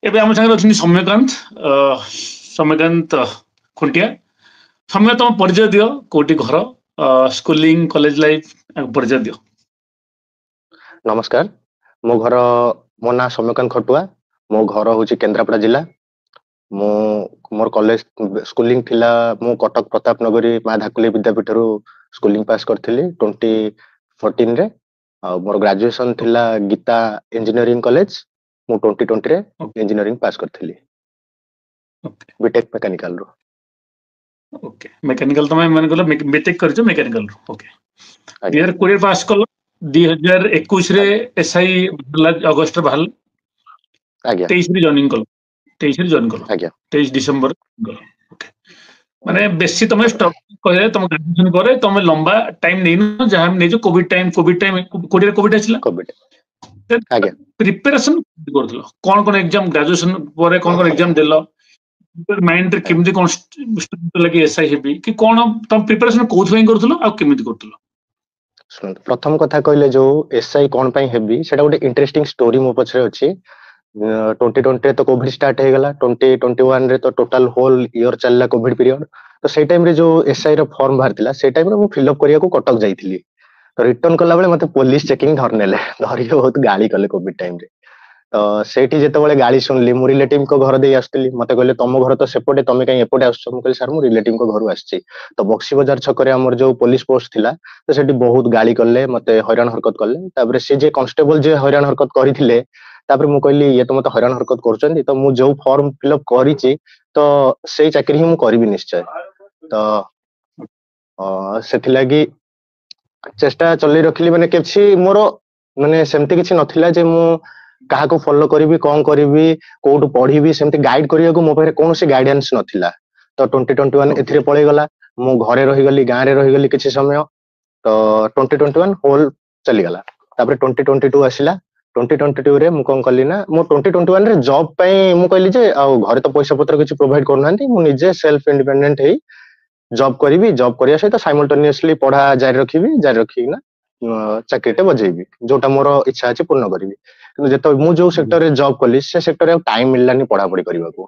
ଏବେ ଆମ ସାଙ୍ଗରେ ଅଛନ୍ତି ସୌମ୍ୟକାନ୍ତ ଖୁଣ୍ଟିଆ। ସୌମ୍ୟ, ତମ ପରିଚୟ ଦିଅ, କୋଉଠି ଘର, ସ୍କୁଲିଂ କଲେଜ ଲାଇଫ ପରିଚୟ ଦିଅ। ନମସ୍କାର, ମୋ ନାଁ ସୌମ୍ୟକାନ୍ତ ଖଟୁଆ। ମୋ ଘର ହଉଛି କେନ୍ଦ୍ରାପଡ଼ା ଜିଲ୍ଲା। ମୋର କଲେଜ ସ୍କୁଲିଂ ଥିଲା, ମୁଁ କଟକ ପ୍ରତାପ ନଗରୀ ମା ଧାକୁଲି ବିଦ୍ୟାପୀଠରୁ ସ୍କୁଲିଂ ପାସ୍ କରିଥିଲି 2014 ରେ। ଆଉ ମୋର ଗ୍ରାଜୁଏସନ ଥିଲା ଗୀତା ଇଞ୍ଜିନିୟରିଂ କଲେଜ। ମୁଁ 2020 ରେ ଇଞ୍ଜିନିୟରିଂ ପାସ୍ କରିଥିଲି, ବିଟେକ୍ ମେକାନିକାଲ ରୁ। ଓକେ, ମେକାନିକାଲ ତମେ ମାନେ କହିଲ ବିଟେକ୍ କରିଛ ମେକାନିକାଲ ରୁ। ଓକେ, 2020 ପାସ୍ କଲ, 2021 ରେ ଏସ୍ଆଇ ଅଗଷ୍ଟ ରେ ବାହାରିଲା, ଆଜ୍ଞା 23 ରେ ଜଏନିଂ କଲ। 23 ଡିସେମ୍ବର। ମାନେ ବେଶୀ ତମେ କହିଲେ ତମ ଗ୍ରାଜୁଏସନ ପରେ ତମେ ଲମ୍ବା ଟାଇମ ନେଇନ, ଯାହା ନେଇଛ କୋଭିଡ ଟାଇମ କୋଭିଡ ଆସିଲା। ପ୍ରିପାରେସନ କରୁଥିଲ କଣ କଣ ଏକ୍ସାମ, ଗ୍ରାଜୁଏସନ ପରେ କଣ କଣ ଏକ୍ସାମ ଦେଲ, ମାଇଣ୍ଡରେ କେମିତି କଣ ଲାଗି ଏସ୍ଆଇ ହେବି କି କଣ, ତମ ପ୍ରିପାରେସନ କୋଉଥିପାଇଁ କରୁଥିଲ ଆଉ କେମିତି କରୁଥିଲ? ଶୁଣନ୍ତୁ, ପ୍ରଥମ କଥା କହିଲେ ଯୋଉ ଏସ୍ଆଇ କଣ ପାଇଁ ହେବି, ସେଟା ଗୋଟେ ଇଣ୍ଟରେଷ୍ଟିଂ ଷ୍ଟୋରି ମୋ ପଛରେ ଅଛି। 2020 ରେ ତ କୋଭିଡ ଷ୍ଟାର୍ଟ ହେଇଗଲା, 2021 ରେ ତ ଟୋଟାଲ ହୋଲ ଇୟର ଚାଲିଲା କୋଭିଡ ପିରିୟଡ। ତ ସେଇ ଟାଇମରେ ଯୋଉ ଏସ୍ଆଇ ର ଫର୍ମ ବାହାରିଥିଲା, ସେଇ ଟାଇମରେ ମୁଁ ଫିଲ୍ଅପ୍ କରିବାକୁ କଟକ ଯାଇଥିଲି। ତ ରିଟର୍ନ କଲା ବେଳେ ମତେ ପୋଲିସ ଚେକିଂ ଧରିନେଲେ, ଧରିକି ବହୁତ ଗାଳି କଲେ କୋଭିଡ ଟାଇମରେ। ତ ସେଇଠି ଯେତେବେଳେ ଗାଳି ଶୁଣିଲି, ମୁଁ ରିଲେଟିଭଙ୍କ ଘର ଦେଇ ଆସୁଥିଲି, ମତେ କହିଲେ ତମ ଘର ତ ସେପଟେ, ତମେ କାଇଁ ଏପଟେ ଆସୁଛ? ମୁଁ କହିଲି ସାର୍, ମୁଁ ରିଲେଟିଭଙ୍କ ଘରୁ ଆସିଛି। ତ ବକ୍ସି ବଜାର ଛକରେ ଆମର ଯୋଉ ପୋଲିସ ପୋଷ୍ଟ ଥିଲା, ତ ସେଠି ବହୁତ ଗାଳି କଲେ, ମତେ ହଇରାଣ ହରକତ କଲେ। ତାପରେ ସେ ଯେ କନଷ୍ଟେବଳ ଯିଏ ହଇରାଣ ହରକତ କରିଥିଲେ, ତାପରେ ମୁଁ କହିଲି ଇଏ ତ ମତେ ହଇରାଣ ହରକତ କରୁଛନ୍ତି, ତ ମୁଁ ଯୋଉ ଫର୍ମ ଫିଲ୍ଅପ କରିଛି ତ ସେଇ ଚାକିରି ହିଁ ମୁଁ କରିବି ନିଶ୍ଚୟ। ତ ସେଥିଲାଗି ଚେଷ୍ଟା ଚଲେଇ ରଖିଲି। ମାନେ କିଛି ମୋର ମାନେ ସେମିତି କିଛି ନଥିଲା ଯେ ମୁଁ କାହାକୁ ଫଲୋ କରିବି, କଣ କରିବି, କୋଉଠୁ ପଢିବି, ସେମିତି ଗାଇଡ କରିବାକୁ ମୋ ପାଖରେ କୌଣସି ଗାଇଡାନ୍ସ ନଥିଲା। ତ 2021 ଏଥିରେ ପଳେଇଗଲା। ମୁଁ ଘରେ ରହିଗଲି, ଗାଁରେ ରହିଗଲି କିଛି ସମୟ। ତ 2021 ହୋଲ ଚାଲିଗଲା। ତାପରେ 2022 ଆସିଲା। 2022 ରେ ମୁଁ କଣ କଲି ନା, ମୁଁ 2021 ରେ ଜବ ପାଇଁ ମୁଁ କହିଲି ଯେ ଆଉ ଘରେ ତ ପଇସା ପତ୍ର କିଛି ପ୍ରୋଭାଇଡ କରୁନାହାନ୍ତି, ମୁଁ ନିଜେ ସେଲ୍ଫ ଇଣ୍ଡିପେଣ୍ଡେଣ୍ଟ ହେଇ ଜବ କରିବି। ଜବ କରିବା ସହିତ ସାଇମଲଟେନିୟସଲି ପଢା ଜାରି ରଖିବି, ଜାରି ରଖିକିନା ଚାକିରିଟେ ବଜେଇବି, ଯୋଉଟା ମୋର ଇଚ୍ଛା ଅଛି ପୂର୍ଣ୍ଣ କରିବି। କିନ୍ତୁ ଯେତେବେଳେ ମୁଁ ଯୋଉ ସେକ୍ଟରରେ ଜବ କଲି, ସେ ସେକ୍ଟରରେ ଆଉ ଟାଇମ ମିଳିଲାନି ପଢାପଢି କରିବାକୁ।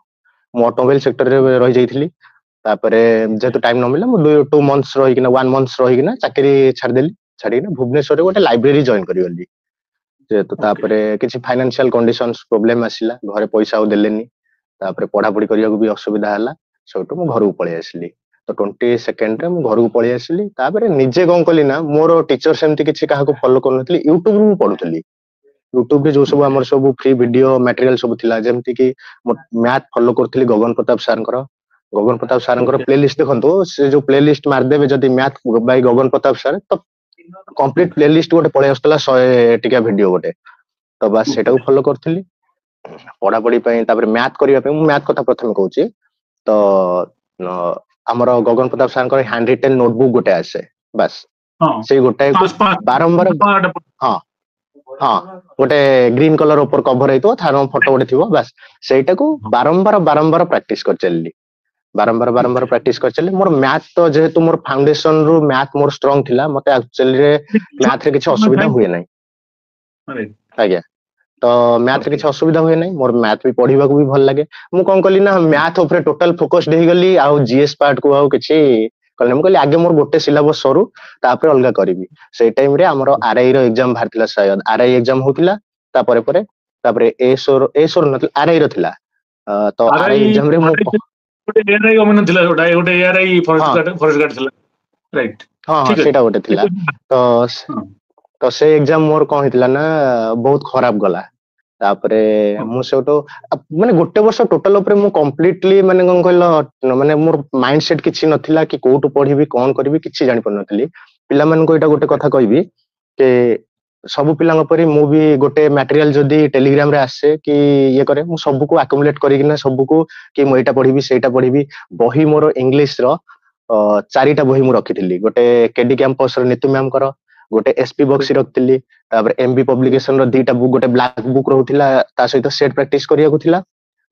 ମୁଁ ଅଟୋମୋବାଇଲ ସେକ୍ଟରରେ ରହିଯାଇଥିଲି। ତାପରେ ଯେହେତୁ ଟାଇମ ନ ମିଳିଲା, ମୁଁ 2 months ରହିକିନା 1 month ରହିକିନା ଚାକିରି ଛାଡିଦେଲି। ଛାଡିକିନା ଭୁବନେଶ୍ୱରରେ ଗୋଟେ ଲାଇବ୍ରେରୀ ଜଏନ କରିଗଲି। ଯେହେତୁ ତାପରେ କିଛି ଫାଇନାନ୍ସିଆଲ କଣ୍ଡିସନ୍ସ ପ୍ରୋବ୍ଲେମ ଆସିଲା, ଘରେ ପଇସା ଆଉ ଦେଲେନି। ତାପରେ ପଢାପଢି କରିବାକୁ ବି ଅସୁବିଧା ହେଲା, ସେଇଠୁ ମୁଁ ଘରକୁ ପଳେଇ ଆସିଲି। ତ 22nd ରେ ମୁଁ ଘରକୁ ପଳେଇ ଆସିଲି। ତାପରେ ନିଜେ କଣ କଲି ନା, ମୋର ଟିଚର ସେମିତି କିଛି କାହାକୁ ଫଲୋ କରୁନଥିଲି, ୟୁଟ୍ୟୁବରୁ ମୁଁ ପଢୁଥିଲି। ୟୁଟ୍ୟୁବରେ ଯୋଉ ସବୁ ଆମର ସବୁ ଫ୍ରି ଭିଡିଓ ମ୍ୟାଟେରିଆଲ ସବୁ ଥିଲା, ଯେମିତି କି ମ୍ୟାଥ ଫଲୋ କରୁଥିଲି ଗଗନ ପ୍ରତାପ ସାରଙ୍କର। ଗଗନ ପ୍ରତାପ ସାରଙ୍କର ପ୍ଲେଲିଷ୍ଟ ଦେଖନ୍ତୁ, ସେ ଯୋଉ ପ୍ଲେଲିଷ୍ଟ ମାରିଦେବେ ଯଦି ମ୍ୟାଥ ବାଇ ଗଗନ ପ୍ରତାପ ସାର, ତ କମ୍ପ୍ଲିଟ ପ୍ଲେଲିଷ୍ଟ ଗୋଟେ ପଳେଇ ଆସୁଥିଲା, 100 ଟିକା ଭିଡିଓ ଗୋଟେ। ତ ବାସ୍ ସେଇଟାକୁ ଫଲୋ କରୁଥିଲି ପଢାପଢି ପାଇଁ। ତାପରେ ମ୍ୟାଥ କରିବା ପାଇଁ, ମୁଁ ମ୍ୟାଥ କଥା ପ୍ରଥମେ କହୁଛି। ତ ଆମର ଗଗନ ପ୍ରତାପ ସାରଙ୍କର ହ୍ୟାଣ୍ଡ ରିଟେନ ନୋଟବୁକ୍ ଗୋଟେ ଆସେ, ବାସ୍ ସେଇ ଗୋଟାଏ ବାରମ୍ବାର, ହଁ ଗୋଟେ ଗ୍ରୀନ କଲର ଉପରେ କଭର ହେଇଥିବ, ତାର ଫଟୋ ଗୋଟେ ଥିବ, ବାସ୍ ସେଇଟାକୁ ବାରମ୍ବାର ପ୍ରାକ୍ଟିସ କରିଚାଲିଲି। ବାରମ୍ବାର ପ୍ରାକ୍ଟିସ କରିଚାଲିଲି। ମୋର ମ୍ୟାଥ ତ ଯେହେତୁ ମୋର ଫାଉଣ୍ଡେସନ ରୁ ମ୍ୟାଥ ମୋର ଷ୍ଟ୍ରଙ୍ଗ ଥିଲା, ମତେ ଆକ୍ଚୁଆଲିରେ ମ୍ୟାଥରେ କିଛି ଅସୁବିଧା ହୁଏ ନାହିଁ। ଆଜ୍ଞା, ତ ମ୍ୟାଥରେ କିଛି ଅସୁବିଧା ହୁଏ ନାହିଁ। ମୋର ମ୍ୟାଥ ବି ପଢିବାକୁ ବି ଭଲ ଲାଗେ। ମୁଁ କଣ କଲି ନା, ମ୍ୟାଥ ଉପରେ ଟୋଟାଲ ଫୋକସ୍ଡ ହେଇଗଲି, ଆଉ ଜିଏସ୍ ପାର୍ଟ କୁ ଆଉ କିଛି କଲି। ମୁଁ କହିଲି ଆଗେ ମୋର ଗୋଟେ ସିଲାବସ ସରୁ, ତାପରେ ଅଲଗା କରିବି। ସେଇ ଟାଇମରେ ଆମର ଆରଆଇ ର ଏକ୍ସାମ ବାହାରିଥିଲା, ସାୟଦ ଆରଆଇ ଏକ୍ସାମ ହଉଥିଲା। ତାପରେ ଏସୋର ନଥିଲା, ଆରଆଇ ର ଥିଲା। ତ ଆରଆଇ ଏକ୍ସାମ ରେ ମୁଁ ହଁ ସେଇଟା ଗୋଟେ ଥିଲା। ତ ସେ ଏକ୍ସାମ ମୋର କଣ ହେଇଥିଲା ନା, ବହୁତ ଖରାପ ଗଲା। ତାପରେ ମୁଁ ସେଇଠୁ ମାନେ ଗୋଟେ ବର୍ଷ ଟୋଟାଲ ଉପରେ ମୁଁ କମ୍ପ୍ଲିଟଲି ମାନେ କଣ କହିଲ, ମାନେ ମୋର ମାଇଣ୍ଡ ସେଟ କିଛି ନଥିଲା କି କୋଉଠୁ ପଢିବି, କଣ କରିବି, କିଛି ଜାଣିପାରୁନଥିଲି। ପିଲାମାନଙ୍କୁ ଏଇଟା ଗୋଟେ କଥା କହିବି କି ସବୁ ପିଲାଙ୍କ ପରି ମୁଁ ବି ଗୋଟେ ମ୍ୟାଟେରିଆଲ ଯଦି ଟେଲିଗ୍ରାମ ରେ ଆସେ କି ଇଏ କରେ, ମୁଁ ସବୁକୁ ଆକୁମୁଲେଟ କରିକିନା ସବୁକୁ କି ମୁଁ ଏଇଟା ପଢିବି, ସେଇଟା ପଢିବି। ବହି ମୋର ଇଂଲିଶ ର 4ଟା ବହି ମୁଁ ରଖିଥିଲି। ଗୋଟେ କେଡି କ୍ୟାମ୍ପସ ର ନିତୁ ମ୍ୟାମଙ୍କର, ଗୋଟେ ଏସପି ବକ୍ସି ରଖିଥିଲି। ତାପରେ ଏମବି ପବ୍ଲିକେସନ ର 2ଟା ବୁକ୍, ଗୋଟେ ବ୍ଲାକ ବୁକ୍ ରହୁଥିଲା, ତା ସହିତ ସେଟ ପ୍ରାକ୍ଟିସ କରିବାକୁ ଥିଲା।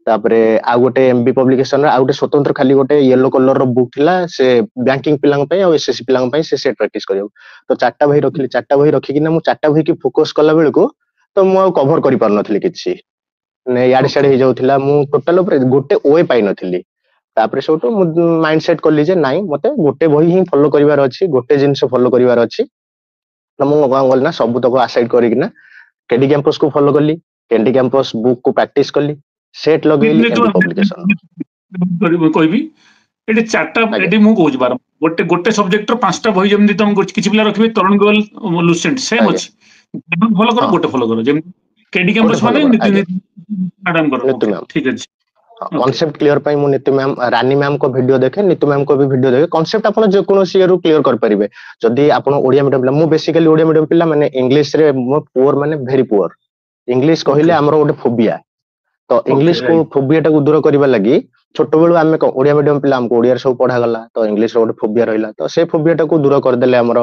ତାପରେ ଆଉ ଗୋଟେ ଏମବି ପବ୍ଲିକେସନ ର ଆଉ ଗୋଟେ ସ୍ୱତନ୍ତ୍ର ଖାଲି ଗୋଟେ ୟେଲୋ କଲର ର ବୁକ୍ ଥିଲା, ସେ ବ୍ୟାଙ୍କିଙ୍ଗ ପିଲାଙ୍କ ପାଇଁ ଆଉ ଏସଏସସି ପିଲାଙ୍କ ପାଇଁ, ସେ ସେଟ ପ୍ରାକ୍ଟିସ କରିବାକୁ। ତ 4ଟା ବହି ରଖିଲି। 4ଟା ବହି ରଖିକିନା ମୁଁ 4ଟା ବହି କି ଫୋକସ କଲା ବେଳକୁ ତ ମୁଁ ଆଉ କଭର କରିପାରୁନଥିଲି କିଛି। ଇଆଡେ ସିଆଡେ ହେଇଯାଉଥିଲା ମୁଁ ଟୋଟାଲ ଉପରେ ଗୋଟେ ଓଏ ପାଇନଥିଲି। ତାପରେ ସେଠୁ ମୁଁ ମାଇଣ୍ଡ ସେଟ୍ କଲି ଯେ ନାଇଁ ମତେ ଗୋଟେ ବହି ହିଁ ଫଲୋ କରିବାର ଅଛି, ଗୋଟେ ଜିନିଷ ଫଲୋ କରିବାର ଅଛି। ତ ମୁଁ କଣ କଲି ନା ସବୁ ତକ ଆସାଇଡ୍ କରିକିନା କେଡି କ୍ୟାମ୍ପସ କୁ ଫଲୋ କଲି, କେଡି କ୍ୟାମ୍ପସ ବୁକ୍ କୁ ପ୍ରାକ୍ଟିସ କଲି, ସେଟ୍ ଲଗେଇଲି ଏମବି ପବ୍ଲିକେସନ। କହିବି ଏଠି ଚାରିଟା, ଆଜ୍ଞା ଏଠି ମୁଁ କହୁଛି ବାର ଗୋଟେ ଗୋଟେ ସବଜେକ୍ଟ ର 5ଟା ବହି ଯେମିତି ତମେ କିଛି ପିଲା ରଖିବେ ତରୁଣ ଗୋଏଲ, ଲୁସେଣ୍ଟ ସେମ୍ ଆଜ୍ଞା ଅଛି। ଫଲୋ କର ହଁ ଗୋଟେ ଫଲୋ କର, ଯେମିତି କେଡି ଗୋଟେ କ୍ୟାମ୍ପସ ଫଲୋ ମାନେ କର ନୀତି ଆଜ୍ଞା ମ୍ୟାଡାମଙ୍କର। Nitu okay ma'am. ଠିକ ଅଛି। ଓକେ କନସେପ୍ଟ କ୍ଲିୟର ପାଇଁ ମୁଁ ନିତୁ ମ୍ୟାମ, ରାନୀ ମ୍ୟାମଙ୍କ ଭିଡିଓ ଦେଖେ, ନିତୁ ମ୍ୟାମଙ୍କ ବି ଭିଡିଓ ଦେଖେ। କନସେପ୍ଟ ଆପଣ ଯେକୌଣସି ଇଏରୁ କ୍ଲିୟର କରିପାରିବେ। ଯଦି ଆପଣ ଓଡିଆ ମିଡିୟମ ପିଲା, ମୁଁ ବେସିକାଲି ଓଡିଆ ମିଡିୟମ ପିଲା, ମାନେ ଇଂଲିଶରେ ମୋ ପୁଅର ମାନେ ଭେରି ପୁଅର। ଇଂଲିଶ କହିଲେ ଓକେ ଆମର ଗୋଟେ ଫୋବିଆ। ତ ଓକେ ଇଂଲିଶକୁ ରାଇଟ୍ ଫୋବିଆ ଟାକୁ ଦୂର କରିବା ଲାଗି ଛୋଟବେଳୁ ଆମେ ଓଡିଆ ମିଡିୟମ ପିଲା, ଆମକୁ ଓଡିଆରେ ସବୁ ପଢାଗଲା, ତ ଇଂଲିଶର ଗୋଟେ ଫୋବିଆ ରହିଲା। ତ ସେ ଫୋବିଆ ଟାକୁ ଦୂର କରିଦେଲେ ଆମର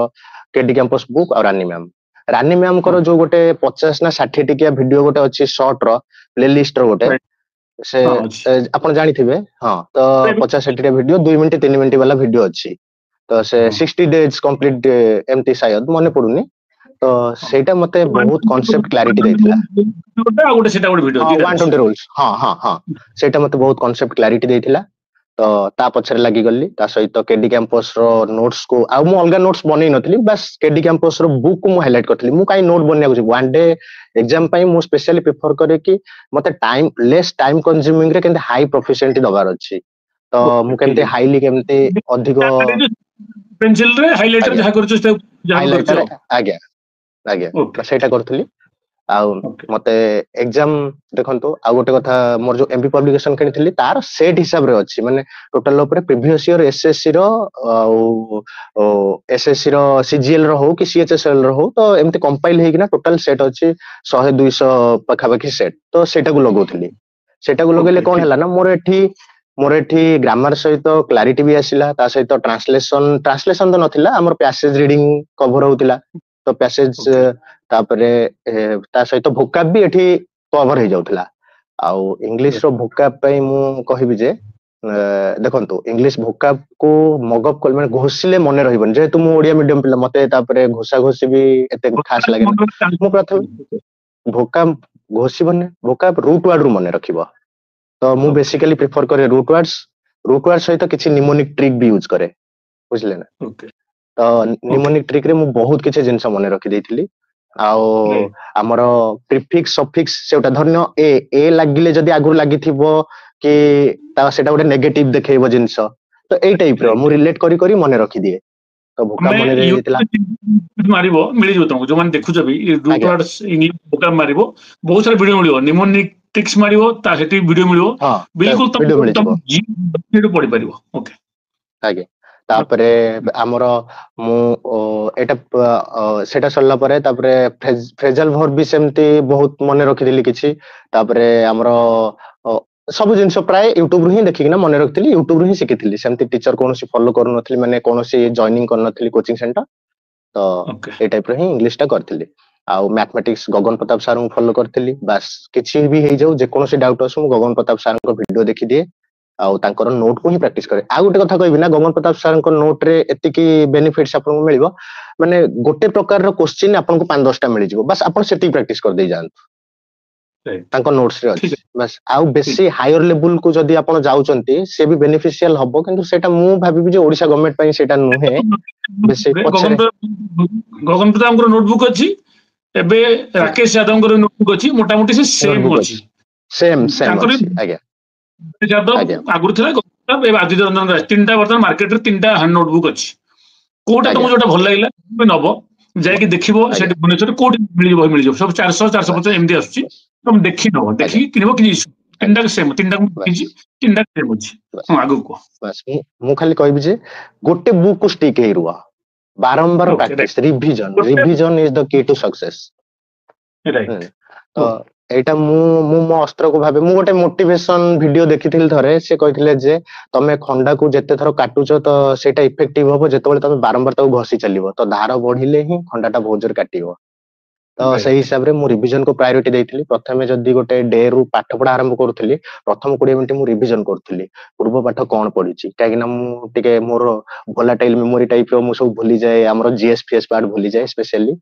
କେଡି କ୍ୟାମ୍ପସ ବୁକ୍ ଆଉ ରାନୀ ମ୍ୟାମ। ରାନୀ ମ୍ୟାମଙ୍କର ଯୋଉ ଗୋଟେ 50 ନା 60 ଟିକିଆ ଭିଡିଓ ଗୋଟେ ଅଛି ସର୍ଟ ର ପ୍ଲେଲିଷ୍ଟ ର ଗୋଟେ, ରାଇଟ୍ ସେ ହଁ ଅଛି। ଆପଣ ଜାଣିଥିବେ। ହଁ ତ 50-60 ଟା ଭିଡିଓ 2 ମିନିଟ 3 ମିନିଟ ବାଲା ଭିଡିଓ ଅଛି। ତ ସେ ହଁ 60 ଡେଜ କମ୍ପ୍ଲିଟ ଏମତି ସାୟଦ ମନେ ପଡୁନି। ତ ହଁ ସେଇଟା ମତେ ବହୁତ କନସେପ୍ଟ କ୍ଲାରିଟି ଦେଇଥିଲା। ଗୋଟେ ଆଉ ଗୋଟେ ସେଟା ଗୋଟେ ଭିଡିଓ ହଁ ଦିଟା ଅଛି। 120 rules, ହଁ ସେଇଟା ମତେ ବହୁତ କନସେପ୍ଟ କ୍ଲାରିଟି ଦେଇଥିଲା। ତ ତା ପଛରେ ଲାଗିଗଲି। ତା ସହିତ କେଡି କ୍ୟାମ୍ପସ ର ନୋଟ୍ସ କୁ, ଆଉ ମୁଁ ଅଲଗା ନୋଟ୍ସ ବନେଇ ନଥିଲି, ବାସ୍ କେଡି କ୍ୟାମ୍ପସ ର ବୁକ୍ କୁ ମୁଁ ହାଇଲାଇଟ୍ କରିଥିଲି। ମୁଁ କାଇଁ ନୋଟ୍ ବନେଇବାକୁ ଯିବି, ୱାନ୍ ଡେ ଏକ୍ସାମ ପାଇଁ ମୁଁ ସ୍ପେଶାଲି ପ୍ରିଫର କରେ କି ମତେ ଲେସ୍ ଟାଇମ କନଜ୍ୟୁମିଂ ରେ କେମିତି ହାଇ ପ୍ରୋଫିସିଏଣ୍ଟ ଦବାର ଅଛି। ତ ଓକେ ମୁଁ ଠିକ କେମିତି ହାଇଲି କେମିତି ଅଧିକ ଅଛି। ପେନସିଲ ରେ ହାଇଲାଇଟର ଆଜ୍ଞା ଯାହା କରୁଛ ଯାହା ବି କରୁଛ ହାଇଲାଇଟର ଆଉ। ଆଜ୍ଞା ଆଜ୍ଞା ଓକେ ସେଇଟା କରୁଥିଲି। ଆଉ ଓକେ ମତେ ଏକ୍ସାମ ଦେଖନ୍ତୁ, ଆଉ ଗୋଟେ କଥା, ମୋର ଯୋଉ ଏମବି ପବ୍ଲିକେସନ କିଣିଥିଲି ତାର ସେଟ ହିସାବରେ ଅଛି, ମାନେ ଟୋଟାଲ ଉପରେ ପ୍ରିଭିୟସ ଇୟର ଏସଏସସି ର ଆଉ ଏସଏସସି ର ସିଜିଏଲ ର ହଉ କି ସିଏଚଏସଏଲ ର ହଉ, ତ ଏମିତି କମ୍ପାଇଲ ହେଇକିନା ଟୋଟାଲ ସେଟ ଅଛି 100-200 ପାଖାପାଖି ସେଟ। ତ ସେଇଟାକୁ ଲଗଉଥିଲି। ସେଇଟାକୁ ଲଗେଇଲେ ଓକେ କଣ ଠିକ ହେଲା ନା, ମୋର ଏଠି ଗ୍ରାମାର ସହିତ କ୍ଲାରିଟି ବି ଆସିଲା, ତା ସହିତ ଟ୍ରାନ୍ସଲେସନ ତ ନଥିଲା, ଆମର ପ୍ୟାସେଜ ରିଡିଙ୍ଗ କଭର ହଉଥିଲା। ତ ପ୍ୟାସେଜ ଓକେ ତାପରେ ତା ସହିତ ଭୋକାବ ବି ଏଠି କଭର ହେଇଯାଉଥିଲା। ଆଉ ଇଂଲିଶ ର ଭୋକାବ ପାଇଁ ମୁଁ କହିବି ଯେ, ଦେଖନ୍ତୁ ଇଂଲିଶ ଭୋକାବ କୁ ମଗଅପ୍ କଲେ, ମାନେ ଘୋଷିଲେ ମନେ ରହିବନି। ଯେହେତୁ ମୁଁ ଓଡିଆ ମିଡିୟମ ପିଲା, ମତେ ତାପରେ ଘୋଷା ଘୋଷି ବି ଏତେ ଖାସ ଲାଗେନା। ମୁଁ ପ୍ରଥମେ ଭୋକାବ ଘୋଷିବନି, ଭୋକାବ ରୁଟ ୱାର୍ଡ ରୁ ମନେ ରଖିବ। ତ ମୁଁ ଓକେ ବେସିକାଲି ପ୍ରିଫର କରେ ରୁଟ ୱାର୍ଡ ସହିତ କିଛି ନିମୋନିକ ଟ୍ରିକ୍ ବି ୟୁଜ କରେ, ବୁଝିଲେ ନା। ଓକେ ତ ଓକେ ନିମୋନିକ ଟ୍ରିକ ରେ ମୁଁ ବହୁତ କିଛି ଜିନିଷ ମନେ ରଖିଦେଇଥିଲି। ଆଉ ରାଇଟ୍ ଆମର ପ୍ରିଫିକ୍ସ ସଫିକ୍ସ, ସେଟା ଧରିନିଅ ଏ ଲାଗିଲେ ଯଦି ଆଗରୁ ଲାଗିଥିବ କି ସେଇଟା ଗୋଟେ ନେଗେଟିଭ ଦେଖେଇବ ଜିନିଷ, ତ ଏଇ ଟାଇପ ର ମୁଁ ରାଇଟ୍ ରିଲେଟ କରି କରି ମନେ ରଖିଦିଏ। ତ ଭୋକାବ ଆମେ ମନେ ଯାଇଥିଲା। ୟୁଟ୍ୟୁବରେ ମାରିବ ମିଳିଯିବ ତମକୁ, ଯୋଉମାନେ ଦେଖୁଛ ବି ରୁଟ୍ ଆଜ୍ଞା ୱାର୍ଡସ୍ ଇଂଲିଶ ଭୋକାବ ମାରିବ, ବହୁତ ସାରା ଭିଡିଓ ମିଳିବ। ନିମୋନିକ୍ସ ମାରିବ, ତା ସେଠି ଭିଡିଓ ମିଳିବ। ହଁ ବିଲକୁଲ ଭିଡିଓ ମିଳିଯିବ ତମେ ପଢିପାରିବ। ଓକେ ଆଜ୍ଞା। ତାପରେ ଆମର ମୁଁ ଏଇଟା ସେଇଟା ସରିଲା ପରେ, ତାପରେ ଫ୍ରେଜାଲ ଭର୍ବ ବି ସେମିତି ବହୁତ ମନେ ରଖିଥିଲି କିଛି। ତାପରେ ଆମର ସବୁ ଜିନିଷ ପ୍ରାୟ ୟୁଟ୍ୟୁବ ରୁ ହିଁ ଦେଖିକିନା ମନେ ରଖିଥିଲି, ୟୁଟ୍ୟୁବ ରୁ ହିଁ ଶିଖିଥିଲି। ସେମିତି ଟିଚର କୌଣସି ଫଲୋ କରୁନଥିଲି, ମାନେ କୌଣସି ଜଏନିଂ କରିନଥିଲି କୋଚିଂ ସେଣ୍ଟର। ତ ଓକେ ଏଇ ଟାଇପ ର ହିଁ ଇଂଲିଶ ଟା କରିଥିଲି। ଆଉ ମ୍ୟାଥମେଟିକ୍ସ ଗଗନ ପ୍ରତାପ ସାର୍ ଙ୍କୁ ଫଲୋ କରିଥିଲି। ବାସ୍ କିଛି ବି ହେଇଯାଉ, ଯେକୌଣସି ଡାଉଟ ଆସୁ, ମୁଁ ଗଗନ ପ୍ରତାପ ସାରଙ୍କ ଭିଡିଓ ଦେଖିଦିଏ, ଆଉ ତାଙ୍କର ନୋଟ କୁ ହିଁ ପ୍ରାକ୍ଟିସ କରେ। ଆଉ ଗୋଟେ କଥା କହିବି ନା, ଗଗନ ପ୍ରତାପ ସାରଙ୍କ ନୋଟ ରେ ଏତିକି ବେନିଫିଟ୍ସ ଆପଣଙ୍କୁ ମିଳିବ, ମାନେ ଗୋଟେ ପ୍ରକାରର କୋଶ୍ଚିନ୍ ଆପଣଙ୍କୁ 5-10ଟା ମିଳିଯିବ, ବାସ୍ ଆପଣ ସେତିକି ପ୍ରାକ୍ଟିସ କରିଦେଇ ଯାଆନ୍ତୁ। ରାଇଟ୍ ତାଙ୍କ ନୋଟ୍ସ ରେ ଅଛି ଠିକ ବାସ୍। ଆଉ ଠିକ ବେଶୀ ହାୟର ଲେବୁଲ କୁ ଯଦି ଆପଣ ଯାଉଛନ୍ତି, ସେ ବି ବେନିଫିସିଆଲ ହବ, କିନ୍ତୁ ସେଇଟା ମୁଁ ଭାବିବି ଯେ ଓଡିଶା ଗଭର୍ଣ୍ଣମେଣ୍ଟ ପାଇଁ ସେଇଟା ନୁହେଁ। ବେଶୀ ପଛରେ ଗଗନ ପ୍ରତାପଙ୍କର ନୋଟବୁକ୍ ଅଛି। ଏବେ ରାକେଶ ଯାଦବଙ୍କର ନୋଟବୁକ୍ ଅଛି, ମୋଟାମୋଟି ସେ ସେମ୍ ଅଛି। ସେମ୍ ତାଙ୍କର ଅଛି ଆଜ୍ଞା ଯାଦବ ଆଜ୍ଞା ଆଗରୁ ଥିଲା, ଏବେ ଆଦିତ୍ୟ ରଞ୍ଜନ ରାୟ, ତିନିଟା ବର୍ତ୍ତମାନ ମାର୍କେଟରେ 3ଟା ହ୍ୟାଣ୍ଡ ନୋଟବୁକ୍ ଅଛି। କୋଉଟା ତମକୁ ଆଜ୍ଞା ଯୋଉଟା ଭଲ ଲାଗିଲା ତମେ ନବ, ଯାଇକି ଦେଖିବ ଆଜ୍ଞା ସେଠି ଭୁବନେଶ୍ୱରରେ କୋଉଠି ମିଳିଯିବ। ସବୁ 400-450 ବାସ୍ ଏମିତି ଆସୁଛି। ତମେ ଦେଖି ନବ, ଆଜ୍ଞା ଦେଖିକି କିଣିବ, କିଛି ଇସ୍ୟୁ। ଆଜ୍ଞା ତିନିଟାକୁ ସେମ୍, ତିନିଟାକୁ ମୁଁ ବାସ୍ ଦେଖିଛି, ତିନିଟା ସେମ୍ ଅଛି। ବାସ୍ ହଁ ଆଗକୁ କୁହ। ବାସ୍ ମୁଁ ଖାଲି କହିବି ଯେ ଗୋଟେ ବୁକ୍ କୁ ଷ୍ଟିକ୍ ହେଇ ରୁହ, ବାରମ୍ବାର ଓକେ ରାଇଟ୍ ପ୍ରାକ୍ଟିସ, ରିଭିଜନ ଗୋଟେ ରିଭିଜନ ଇଜ ଦ କି ଟୁ ସକ୍ସେସ୍। ରାଇଟ୍ ତ ଏଇଟା ମୁଁ ମୋ ଅସ୍ତ୍ରକୁ ଭାବେ। ମୁଁ ଗୋଟେ ମୋଟିଭେସନ ଭିଡିଓ ଦେଖିଥିଲି ଥରେ, ସେ କହିଥିଲେ ଯେ ତମେ ଖଣ୍ଡାକୁ ଯେତେ ଥର କାଟୁଛ, ତ ସେଇଟା ଇଫେକ୍ଟିଭ ହବ ଯେତେବେଳେ ତମେ ବାରମ୍ବାର ତାକୁ ଘଷି ଚାଲିବ। ତ ଧାର ବଢିଲେ ହିଁ ଖଣ୍ଡା ଟା ବହୁତ ଜୋରେ କାଟିବ। ତ ସେଇ ରାଇଟ୍ ହିସାବରେ ମୁଁ ରିଭିଜନ କୁ ପ୍ରାୟୋରିଟି ଦେଇଥିଲି। ପ୍ରଥମେ ଯଦି ଗୋଟେ ଡେ ରୁ ପାଠ ପଢା ଆରମ୍ଭ କରୁଥିଲି, ପ୍ରଥମ 20 ମିନିଟ୍ ମୁଁ ରିଭିଜନ କରୁଥିଲି, ପୂର୍ବ ପାଠ କଣ ପଢିଛି। କାହିଁକିନା ମୁଁ ଟିକେ ମୋର ଭୋଲାଟାଇଲ ମେମୋରି ଟାଇପ ର, ମୁଁ ସବୁ ଭୁଲିଯାଏ। ଆମର ଜିଏସ୍ ଫିଏସ୍ ପାର୍ଟ ଭୁଲିଯାଏ ସ୍ପେସିଆଲି।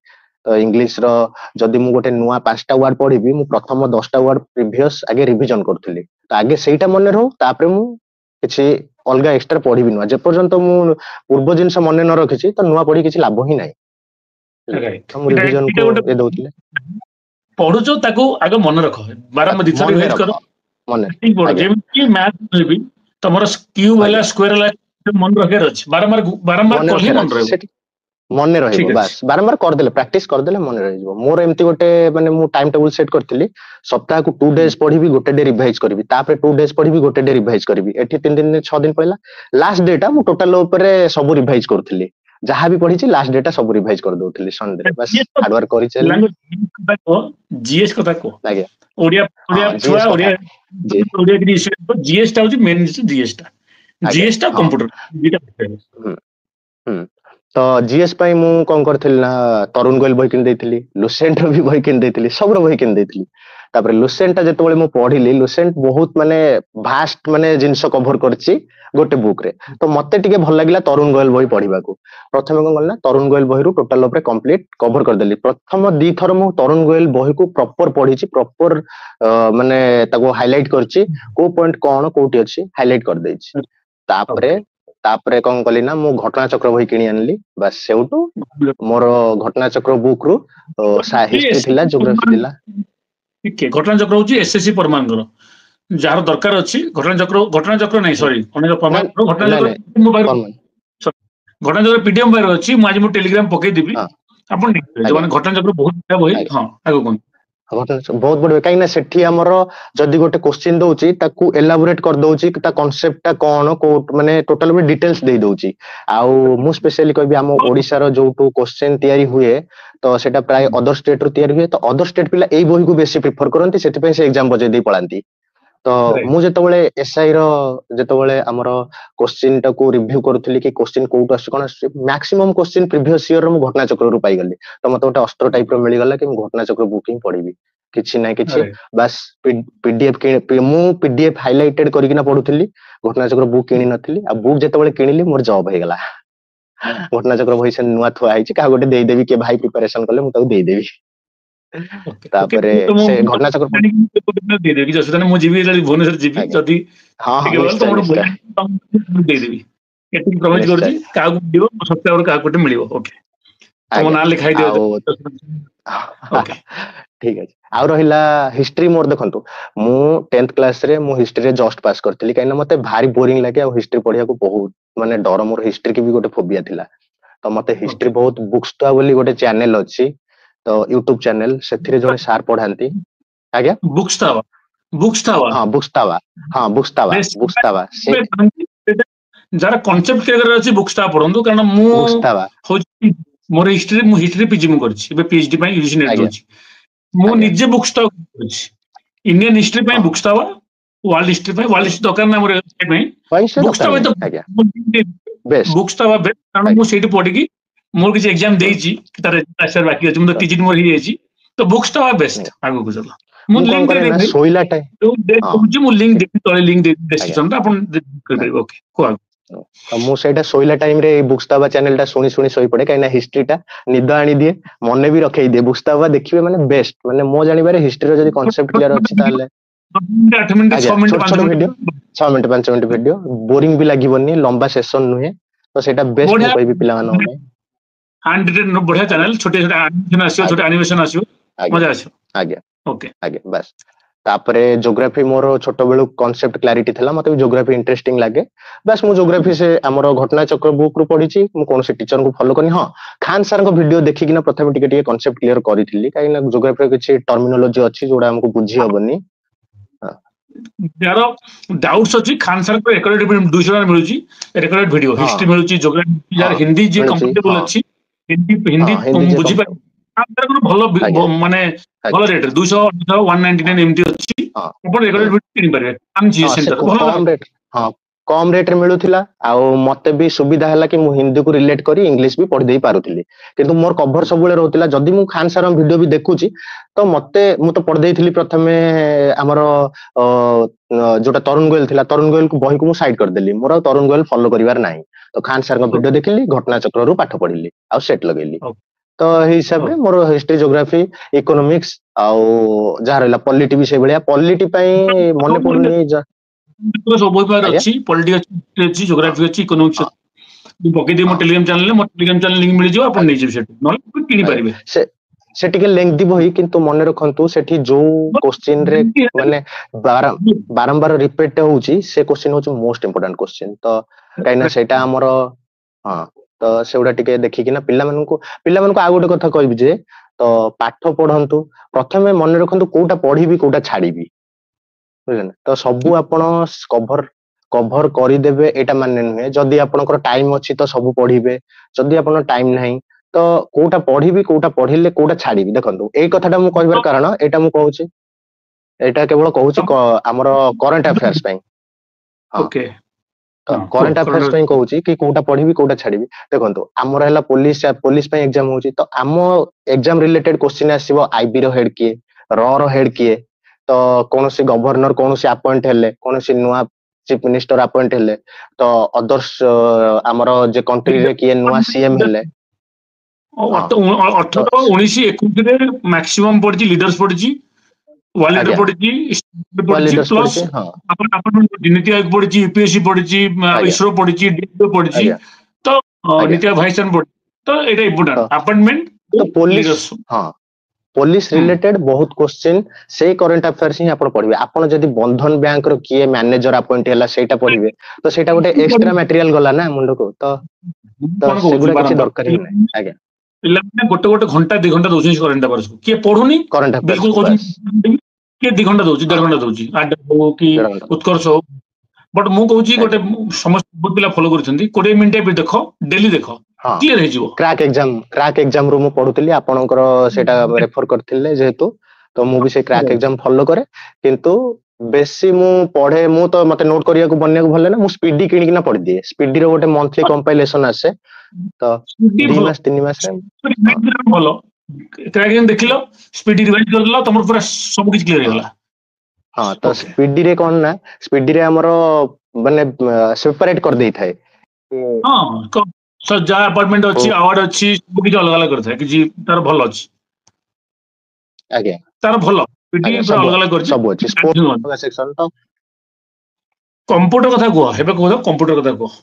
तो इंग्लिश रो जदि मु गोटे नुआ 5टा वर्ड पढ़िबी मु प्रथम 10टा वर्ड प्रीवियस आगे रिवीजन करथली तो आगे सेटा मने रहू तापरे मु किछि अलगा एक्स्ट्रा पढ़िबी नुआ जे पर्यंत मु पूर्व जिंस मने न रखिछि तो नुआ पढ़ी किछि लाभ ही नाही तो मु रिवीजन को ए दउतले पढुचो ताको आगे मन रख बारम दिथर रिवाइज करो मने ठीक पढो जेमि मैथ भी तमरो क्यूब वाला स्क्वायर वाला मन रखे अछि बारंबार कहि मन रहे मन रहिबो बस बारंबार कर देले प्रैक्टिस कर देले मन रहिबो मोर एम्ति गोटे माने मु टाइम टेबल सेट करथिली सप्ताह को 2 डेज पढिबी गोटे डे रिवाइज करबी तापर 2 डेज पढिबी गोटे डे रिवाइज करबी एठी 3 दिन 6 दिन पहिला लास्ट डेटा मु टोटल ऊपर सब रिवाइज करथिली जहां भी पढिछि लास्ट डेटा सब रिवाइज कर दउथिली संडे बस हार्ड वर्क करि चली जीएस कथा को आगे ओडिया छुआ ओडिया जीएस टा होछि मेन जीएस टा कंप्यूटर तो जीएस पाई मु कोन करथिल ना तरुण गोयल बही किन देथिली लुसेंट रो भी बही किन देथिली सब रो बही किन देथिली तापर लुसेंट ता जेतबेले मु पढिली लुसेंट बहुत माने भास्ट माने जिंस कवर करछि गोटे बुक रे तो मते टिके भल लागिला तरुण गोयल बही पढिबा को प्रथमे कोन गलना तरुण गोयल बही रो टोटल ऊपर कंप्लीट कवर कर देली प्रथम दी थर मु तरुण गोयल बही को प्रॉपर पढिछि प्रॉपर माने ताको हाइलाइट करछि को पॉइंट कोन कोठी अछि हाइलाइट कर देछि तापरे कौन कली ना मु घटना चक्र बही किणी आनली बस सेउटू मोर घटना चक्र बुक रू हिस्ट्री थिला ज्योग्राफी थिला ठीक है घटना चक्र होची एसएससी परमान जार दरकार अछि घटना चक्र नहीं सॉरी अनेक परमान घटना चक्र मोबाइल घटना चक्र पीडीएफ बारे अछि मु आज मु टेलीग्राम पके दिबी अपन जो माने घटना चक्र बहुत बड़ा बही हां आगो कोन बहुत बड़ कहीं सेठी हमर जदि गोटे क्वेश्चन दउची ताकू एलाबोरेट कर दउची ता कांसेप्ट ता कोन को माने टोटल में डिटेल्स दे दउची आउ मु स्पेशली कहबी हम ओडिसा रो जोटू क्वेश्चन तयारी हुए तो सेटा प्राय अदर स्टेट रो तयारी हुए तो अदर स्टेट पिला एई बही को बेसी प्रेफर करंती सेति पे से एग्जाम बजे दे पळांती तो मु जेतबेले एसआई रो जेतबेले हमर क्वेश्चन ता को रिव्यू करथली कि क्वेश्चन कोउट आसी कोन मैक्सिमम क्वेश्चन प्रीवियस ईयर रो मु घटना चक्र रो पाई गली तो मते ओटा अस्त्र टाइप रो मिली गला कि मु घटना चक्र बुकिंग पढिबी किछि नै किछि बस पीडीएफ के मु पीडीएफ हाइलाइटेड करिकिना पढुथली घटना चक्र बुक किनि नथली आ बुक जेतबेले किनिली मोर जॉब हे गला घटना चक्र बही से नुआ थुआ आइछि का गोटे देई देबी के भाई प्रिपरेशन करले मु ताऊ देई देबी तापरे से घटना चक्र दे देबी जसो तने मु जीबी भुवनेश्वर जीबी जदी हां ठीक है तो मोर दे देबी एति प्रॉमिस करछि का को दियो सप्ताह और का कोटे मिलियो ओके तुम ना लिखाई दियो ओके ठीक है आ रहिला हिस्ट्री मोर देखंतु मु 10th क्लास रे मु हिस्ट्री रे जस्ट पास करथली काइना मते भारी बोरिंग लागे आ हिस्ट्री पढिया को बहुत माने डर मोर हिस्ट्री के भी गोटे फोबिया थिला तो मते हिस्ट्री बहुत बुक्स तो बोली गोटे चैनल अछि तो YouTube चैनल सेथिरे जने सार पढांती आज्ञा बुक्स तावा हां बुक्स तावा जरा कांसेप्ट क्लियर अछि बुक्स तावा पढंतु कारण मु हो मोर हिस्ट्री पीजी मु करछि बे पीएचडी पई यूजी नेट करछि मु निजे बुक्स तावा करछि इंडियन हिस्ट्री पई बुक्स तावा वर्ल्ड हिस्ट्री दरकार ना मोर पई बुक्स तावा तो बेस्ट बुक्स तावा बेस्ट कारण मु सेठी पढी की मोर किछ एग्जाम देइछि तार आंसर बाकी अछि मु तो टीचिंग मोर ही अछि तो बुक्स तावा बेस्ट आगो को चलो मु लिंक दे दे सोइला टाइम मु लिंक दे तळे लिंक दे डिस्क्रिप्शन अपन कर ओके को मु सेटा सोइला टाइम रे बुक्सतावा चैनल टा सुनी सोई पड़े काइना हिस्ट्री टा निद आनी दिए मने भी रखै दिए बुक्सतावा देखिबे माने बेस्ट माने मो जानि बारे हिस्ट्री रो जदी कांसेप्ट क्लियर अछि ताले 8 minute 6 minute 5 video 6 minute 5 minute video boring भी लागिबोनी लंबा सेशन नुहे तो सेटा बेस्ट मु कहबी पिला मानो में अनडिटेड बढ़िया चैनल छोटे छोटे एनिमेशन आसियो छोटे एनिमेशन आसियो मजा आसियो आगे ओके आगे बस तापरे ज्योग्राफी मोर छोट बेलु कांसेप्ट क्लैरिटी थिला मते ज्योग्राफी इंटरेस्टिंग लागे बस मु ज्योग्राफी से हमर घटना चक्र बुक रो पढिछि मु कोन से टीचर को फॉलो करनी हां खान सर को वीडियो देखि किना प्रथम टिके कांसेप्ट क्लियर करिथिली काई ना ज्योग्राफी रो किछि टर्मिनोलॉजी अछि जोडा हमको बुझी हबनी यारो डाउट्स अछि खान सर को रेकॉर्डेड 200 मिलुछि रेकॉर्डेड वीडियो हिस्ट्री मिलुछि ज्योग्राफी यार हिंदी जे कंफर्टेबल अछि हिंदी बुझी पाइ भलो माने भलो रेट 200 199 एमटी अछि अपन रेकॉर्डेड वीडियो किनि परबे हम जी सेंटर कम रेट हां कम रेट रे मिलुथिला आ मते भी सुविधा हला कि मु हिंदी को रिलेट करी इंग्लिश भी पढ देई पारुथिली किंतु मोर कवर सब बेले रहउतिला जदी मु खान सर वीडियो भी देखुची तो मते मु तो पढ देइथिली प्रथमे हमर जोटा तरुण गोयल थिला तरुण गोयल को बही को मु साइड कर देली मोर तरुण गोयल फॉलो करिवार नाही तो खान सर वीडियो देखिली घटना चक्र रु पाठ पढिली आ सेट लगेली तो एही हिसाब रे मोर हिस्ट्री ज्योग्राफी इकोनॉमिक्स आउ जहा रहला पॉलिटी भी से भलिया पॉलिटी पई मने पडुनी सब बही पार आज्ञा अछि पॉलिटिक्स अछि ज्योग्राफी अछि इकोनॉमिक्स हाँ अछि पके दे मो हाँ टेलीग्राम चैनल मो टेलीग्राम चैनल लिंक मिल जियो अपन आज्ञा नै जियो सेट नले किनि आज्ञा पारिबे से टिके लेंथी बही किंतु मने रखंतु सेठी जो क्वेश्चन रे माने बारंबार रिपीट होउची से क्वेश्चन होउची मोस्ट इंपोर्टेंट क्वेश्चन तो काइना सेटा हमर हाँ तो सेउडा टिके देखि ना पिला मानकु आ गोटे कथा कहबी जे तो पाठ पढंतु प्रथमे मन रखंतु कोउटा पढिबी कोउटा छाड़ीबी बुझले ना तो सबु आपण कवर कवर କରିଦେବେ एटा माने नुहे जदि आपनकर टाइम अछि तो सब पढिबे जदि आपण टाइम नाही तो कोउटा पढिबी कोउटा पढिले कोउटा छाड़ीबी देखंतु एई कथाटा मु कहबार कारण एटा मु कहूची एटा केवल कहूची हमर करंट अफेयर्स पई हाँ ओके तो हां को करंट अफेयर्स पई कहूची कि कोउटा पढिबी कोउटा छाड़ीबी देखंतु हमर हला पुलिस पई एग्जाम होची तो आम एग्जाम रिलेटेड क्वेश्चन आसीबो आईबी रो हेड किए रो हेड किए तो कोनोसी गवर्नर कोनोसी अपॉइंट हेले कोनोसी नुआ चीफ मिनिस्टर अपॉइंट हेले तो अदर्स हमर जे कंट्री रे किए नुआ सीएम हेले हाँ तो 18 19 21 रे मैक्सिमम पड़ची लीडर्स पड़ची वालेट आज्ञा पड़ची वा पड़ची लीडर्स प्लस पढ़िचे हाँ अपन अपन नीति आयोग पड़ची यूपीएससी पड़ची आज्ञा इसरो पड़ची डीओ पड़ची आज्ञा तो आज्ञा नीति आयोग वाइस चेयरमैन पड़ची तो एटा तो इंपोर्टेंट अपॉइंटमेंट तो पुलिस लीडर्स हाँ पुलिस रिलेटेड बहुत क्वेश्चन से करंट अफेयर्स ही आपण पढिबे आपण जदी बंधन बैंक रो किए मैनेजर अपॉइंट होला सेटा पढिबे तो सेटा गोटे एक्स्ट्रा मटेरियल गला ना मुंडो को तो कौन कहूँ सेगुडा किछि बारंबार दरकार ही नै आज्ञा पिलाने गोटे घंटा 2 घंटा दउछि करंट अफेयर्स को किए पढुनी करंट अफेयर्स बिल्कुल को बस कहउछि किए 2 घंटा दउछि 1.5 हाँ घंटा दउछि आड हो कि डेढ़ घंटा उत्कर्ष हो बट मु कहउछि गोटे आज्ञा समस्त बहुत पिला फॉलो करछन्ती 20 मिनिट भी देखो डेली देखो हाँ क्लियर हे जिवो क्रैक एग्जाम रो मु पढुतली आपणकर सेटा रेफर करथिले जेहेतु तो मु भी से क्रैक एग्जाम फॉलो करे किंतु बेसी मु पढे मु तो मते नोट करिया को बन्या को भले ना मु स्पीडी किनी ना पढि दिए स्पीडी रो गोटे मंथली कंपाइलेशन आसे तो स्पीडी 2 भलो मास 3 मास रे हाँ रिवाइज भलो क्रैक देखिलो स्पीडी रिवाइज करलो तमर पूरा सब कुछ क्लियर हाँ होला हाँ तो ओके स्पीडी रे कौन ना स्पीडी रे हमरो माने सेपरेट कर देई थाए हां सर जा अपार्टमेंट ओ अछि अवार्ड अछि सब कुछ अलग अलग करथाय कि तार भलो अछि आज्ञा तार भलो पीडी आज्ञा पूरा अलग अलग करछि सब अछि स्पोर्ट सेक्शन तो कंप्यूटर कथा कुह हेबे कुह कंप्यूटर कथा कुह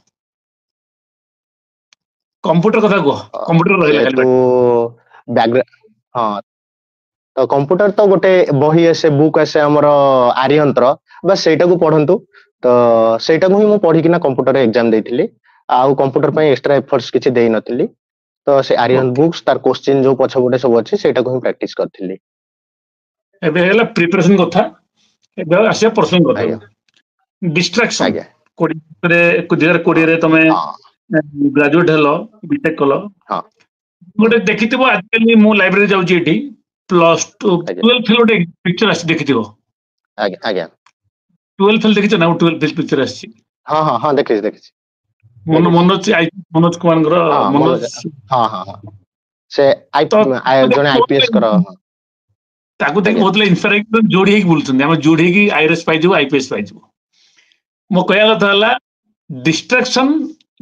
कंप्यूटर कथा कुह कंप्यूटर रहला जेहेतु हेलमेट बैकग्राउंड हाँ तो कंप्यूटर तो गोटे बही आसे बुक आसे हमर आर्यंत्र बस सेटा को पढंतु तो सेटा को ही मु पढी किना कंप्यूटर एग्जाम देइथिली आउ कंप्यूटर पई एक्स्ट्रा एफर्ट्स किछि देइ नथिली तो से आर्यन ओके बुक्स तार क्वेश्चन जो पछ गोटे सब अछि सेटा को ही प्रैक्टिस करथिली एबे हेला प्रिपरेशन कथा एबे आसे पर्सन कथा आज्ञा डिस्ट्रैक्शन आज्ञा कोडी रे 2020 हाँ रे तमे हाँ ग्रेजुएट हेलो बीटेक कलो हाँ गोटे देखिथिबो आजकल मु लाइब्रेरी जाउची एठी प्लस 2 आज्ञा 12 फेल गोटे पिक्चर आसी देखिथिबो आज्ञा आज्ञा 12 फेल देखिछ ना 12 फेल पिक्चर आसी हाँ हाँ हाँ देखिଛି देखिଛି देखिଛି मनोज मनोज कुमार हाँ मनोज मनोज हाँ हाँ हाँ से तो जने आईपीएस कर ताकू देखि आज्ञा बहुत इंस्पायरिंग जोड़ी हेकी बोलछन्ती हम जोड़ी हेकी आईआरएस पाइजो आईपीएस पाइजो मो कहया कथा हला डिस्ट्रैक्शन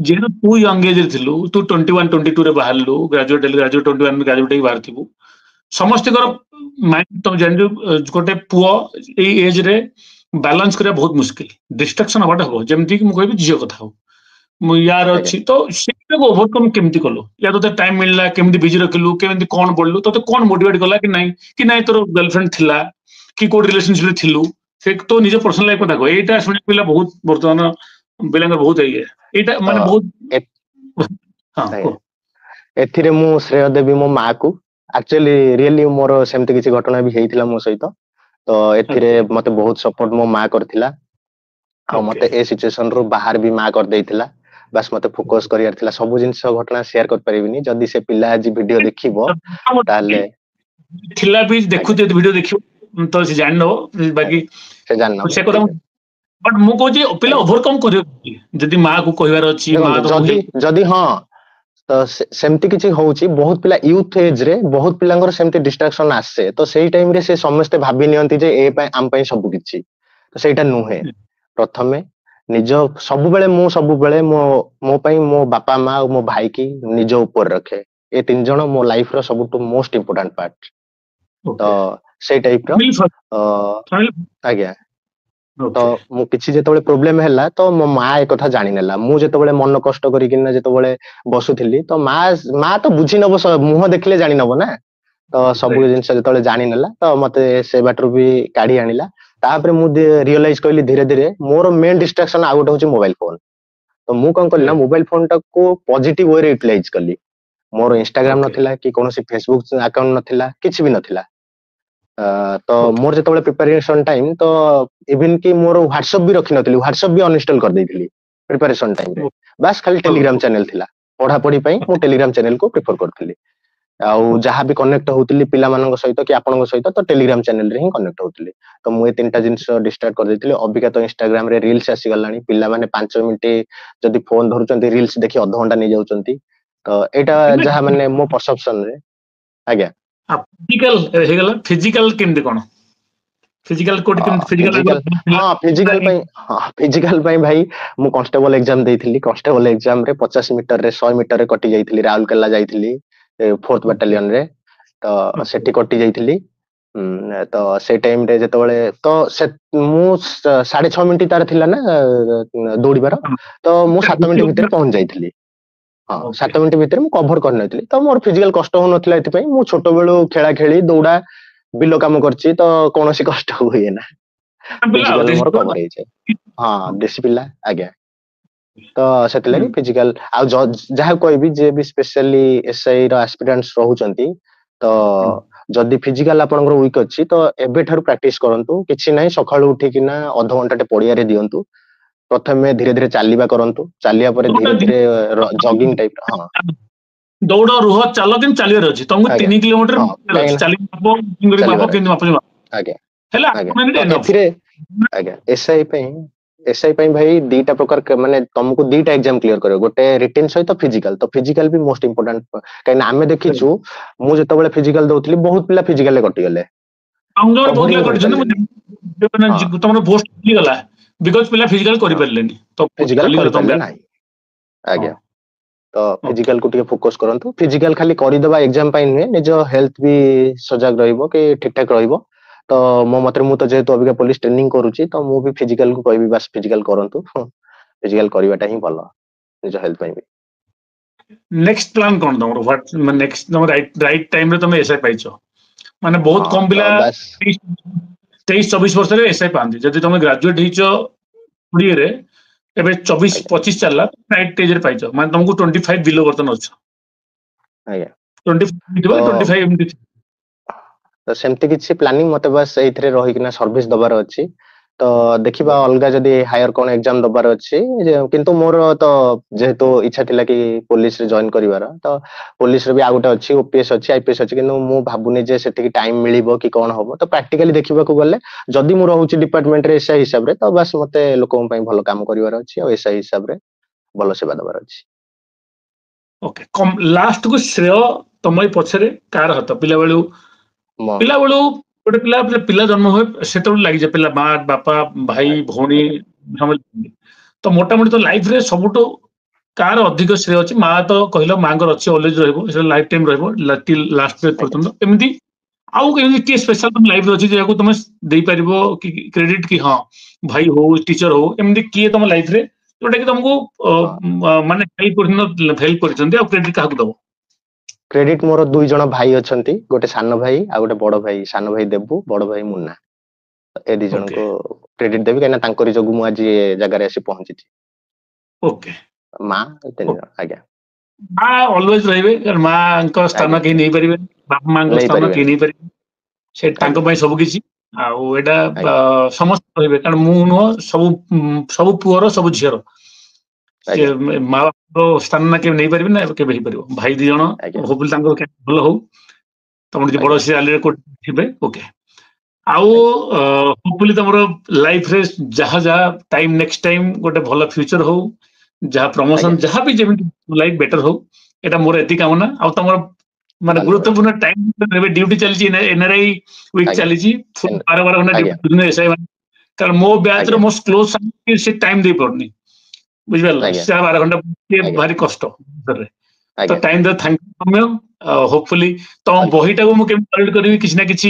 जेनु तू यंग एज रे थिलु तू 21 22 रे बाहरलु ग्रेजुएट हेलु ग्रेजुएट 21 में ग्रेजुएट ही बाहर थिबु समस्त कर माइंड तुम जान गोटे पुओ ए एज रे बैलेंस करिया बहुत मुश्किल डिस्ट्रैक्शन हबाटा हो जेमति कि मु कहबी जियो कथा हो मु यार आज्ञा अछि तो सेटा को ओवरकम केमति कलो या तो टाइम मिलला केमति बिजी रखलु केमति कोन पढलु तो कोन मोटिवेट कला कि नहीं तोर गर्लफ्रेंड थिला कि कोड रिलेशनशिप रे थिलु से तो निजे पर्सनल लाइफ कथा को एटा सुनि पिला बहुत वर्तमान पिलांगर बहुत है एटा तो माने बहुत ए- हां आज्ञा को एथिरे मु श्रेय देबी मो माँ को एक्चुअली रियली मोर सेमति किछि घटना भी हेइथिला मो सहित तो एथिरे ओके मते बहुत सपोर्ट मो माँ करथिला आ ओके मते ए सिचुएशन रो बाहर भी माँ कर देइथिला बस मते फोकस करियार थिला सब जिंस घटना शेयर कर परिबिनी जदी से पिला आज वीडियो देखिबो ताले थिला भी देखु आज्ञा वीडियो देखियो तो से जान नो बाकी आज्ञा से जानना से कथा ठीक है बट मु कहूँ पिला आज्ञा ओभरकम कर जदि माँ को कहबार अच्छी माँ देखो तुमको जदी हेल्प जदी हाँ तो सेमती किछि होउची बहुत पिला यूथ एज रे बहुत पिलांगर सेमती डिस्ट्रैक्शन आसे तो सेई टाइम रे से समस्त भाबी नियंती जे ए पय आम पय सब किछि तो सेटा नुहे प्रथमे निज सबु बेले मो मो पय मो बापा माँ और मो भाई की निज ऊपर रखे ए तीन जण मो लाइफ रो सबटु मोस्ट इंपोर्टेंट पार्ट तो से टाइप रो आज्ञा तो मु किछि जेतबेले प्रॉब्लम हैला तो मो मां ए कथा जानि नेला मु जेतबेले मन कष्ट करि किना जेतबेले बसुथिली तो मां तो बुझी नबो मुह देखले जानि नबो ना तो सब जिनस जेतबेले जानि नेला तो मते से बाटरू भी काढी आनिला तापरे मु रियलाइज कइली धीरे धीरे मोर मेन डिस्ट्रैक्शन आउट होची मोबाइल फोन तो मु कोन करली ना मोबाइल फोन टा को पॉजिटिव वे रे यूटिलाइज करली मोर इंस्टाग्राम नथिला कि कोनोसी फेसबुक अकाउंट नथिला किछि भी नथिला तो मोर जेतबेले प्रिपरेशन टाइम तो इवन कि मोर व्हाट्सएप भी रखि नथिली व्हाट्सएप भी अनइंस्टॉल कर देथिली प्रिपरेशन टाइम रे बस खाली टेलीग्राम चैनल थिला पढ़ा पढ़ी पई मु टेलीग्राम चैनल को प्रेफर करथिली आउ जहां भी कनेक्ट होतिली पिला मानक सहित कि आपनक सहित तो टेलीग्राम चैनल रे ही कनेक्ट होतिली तो मु ए तीनटा जिंस डिस्टार्ट कर देथिली अबिका तो इंस्टाग्राम रे रील्स आसी गलानी पिला माने 5 मिनिट जदी फोन धरुचंती रील्स देखि आधा घंटा नै जाउचंती तो एटा जहां माने मो परसेप्शन रे आज्ञा फिजिकल हे गला फिजिकल केमदे कोन फिजिकल कोड केम फिजिकल फिजिकल पई भाई मु कांस्टेबल एग्जाम देइथिली कांस्टेबल एग्जाम रे 50 मीटर रे 100 मीटर रे कटि जाइथिली राउरकेला जाइथिली 4th बटालियन रे तो सेठी कटि जाइथिली तो से टाइम रे जेतबेले तो से मु 6.5 मिनिट तार थिला ना दौड़ीबार तो मु 7 मिनिट भीतर पहुंच जाइथिली हां 7 मिनिट भीतर मु कवर कर नथिली तो मोर फिजिकल कष्ट हो नथिला एति पई मु छोटो बेलु खेला खेली दौड़ा बिलो काम करची तो कोनोसी कष्ट हुए ना फिजिकल मोर कवर हे छै हां देसी पिल्ला आज्ञा तो सेति लागि फिजिकल आ जहा कोई भी जे भी स्पेशली एसआई रो एस्पिरेंट्स रहउचंती तो जदी फिजिकल आपनकर वीक अछि तो एबे थारु प्रैक्टिस करंतु किछि नै सखाळु उठी किना आधा घंटा टे पडिया रे दियंतु प्रथमे धीरे धीरे चालिबा करंतु चालिया परे धीरे धीरे जॉगिंग टाइप हां दौड़ रुह चलो दिन चलियर अछि तुमको 3 किलोमीटर चली मापो इंगरी मापो किन मापो आगे हैला एथिरे आगे एसआई पई भाई दीटा प्रकार माने तुमको दीटा एग्जाम क्लियर करियो गोटे रिटन सहित फिजिकल तो फिजिकल भी मोस्ट इंपोर्टेंट काई ना हमें देखिछु मु जेतबेले फिजिकल दउतली बहुत पिला फिजिकल ले कटि गले अंगल बोगला कटि न तुमरो पोस्ट क्लियर गला बिकॉज़ पिला फिजिकल करि परलेनी तो फिजिकल करि परले नाही आगे तो फिजिकल को टिके फोकस करंतु फिजिकल खाली करि देबा एग्जाम पई नै निजो हेल्थ भी सजग रहइबो कि ठीक ठाक रहइबो तो मो मते मु तो जेहेतु अबिका पुलिस ट्रेनिंग करूची तो मु भी फिजिकल को कहबी बस फिजिकल करंतु फिजिकल करिवाटा ही भलो निजो हेल्थ पई भी नेक्स्ट प्लान कोन तमरो व्हाट नेक्स्ट तम राइट टाइम रे तमे एसआई पाइछो माने बहुत कम बिला 23-24 वर्ष रे एसआई पांदी जदी तमे ग्रेजुएट हिचो पुडी रे एबे 24-25 चलला राइट एज रे पाइछो माने तुमको 25 बिलो बर्तन अछि आज्ञा 25 एमडी तो सेमती किछि प्लानिंग मते बस एथरे रहि किना सर्विस दबार अछि तो देखिबा अलगा जदी हायर कोन एग्जाम दबार अछि किंतु मोर तो जेहेतु इच्छा थिला कि पुलिस रे जॉइन करिवार तो पुलिस रे भी आगुटा अछि ओपीएस अछि आईपीएस अछि किंतु मु भाबुनी जे सेति कि टाइम मिलिबो कि कोन होबो तो प्रैक्टिकली देखिबा को गले जदी मु रहउछि डिपार्टमेंट रे एसआई हिसाब रे तो बस मते लोकन पई भलो काम करिवार अछि और एसआई हिसाब रे भलो सेवा दबार अछि ओके कम लास्ट को श्रेय तमय पछरे कार हत पिला बेलु गोटे पिला जन्म हुए से लगी जाए पिला माँ बापा भाई भौणी तो मोटामोटी तो लाइफ रे सबुठ कार अधिक श्रेय अच्छी माँ तो कहल माँ अच्छी ऑलवेज रहिबो लाइफ टाइम रहिबो टिल लास्ट पर्यंत एमती आउ किए स्पेशल तुम लाइफ अच्छी जहाँ तुम दे पारिबो कि क्रेडिट कि हाँ भाई हो टीचर हो एमती किए तुम लाइफ रे जोटा कि तुमको माने हेल्प करछन्ती आ क्रेडिट काहकु दबो क्रेडिट मोर 2 जण भाई अछंती गोटे सान भाई आ गोटे बड़ भाई सान भाई देबू बड़ भाई मुन्ना ए 2 जण को क्रेडिट देबी कना तांकरी जगु मु आज ए जगह रे आसी पहुंची छी ओके मां 3 जण आज्ञा मां ऑलवेज रहिबे मां को स्थान के नहीं परिबे बाप मां को स्थान के नहीं परिबे से तांको पई सब किछि आ एटा समस्त रहिबे कारण मु नो सब पुअर सब झियर से मां बाप स्थान ना के नहीं परिबे ना के भी परिबो भाई 2 जण होबल तांको भलो हो तमर जे बड़ से आले को थिबे ओके आउ होपफुली तमरो लाइफ रे जहा जहा टाइम नेक्स्ट टाइम गोटे भलो फ्यूचर हो जहा प्रमोशन जहा भी जेमिति लाइफ बेटर हो एटा मोर एति कामना आ तमर माने गुरुत्वपूर्ण टाइम रे ड्यूटी चली छी एनआरआई वीक चली छी 12 घंटा ड्यूटी ने एसआई कारण मो बैच रे मोस्ट क्लोज से टाइम दे परनी बुझबेला 12 घंटा के भारी कष्ट रे तो टाइम दे थैंक यू सौम्य होपफुली तुम बहीटा को मु केम कलेक्ट करबी किछ ना किछ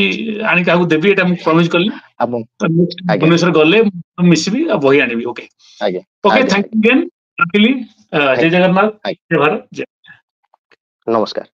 आनी काहू देबी एटा मु प्रॉमिस करली तो नेक्स्ट भुवनेश्वर गले मिसबी आ बही आनीबी okay okay thank you again happily जय जगन्नाथ जय भारत जय नमस्कार।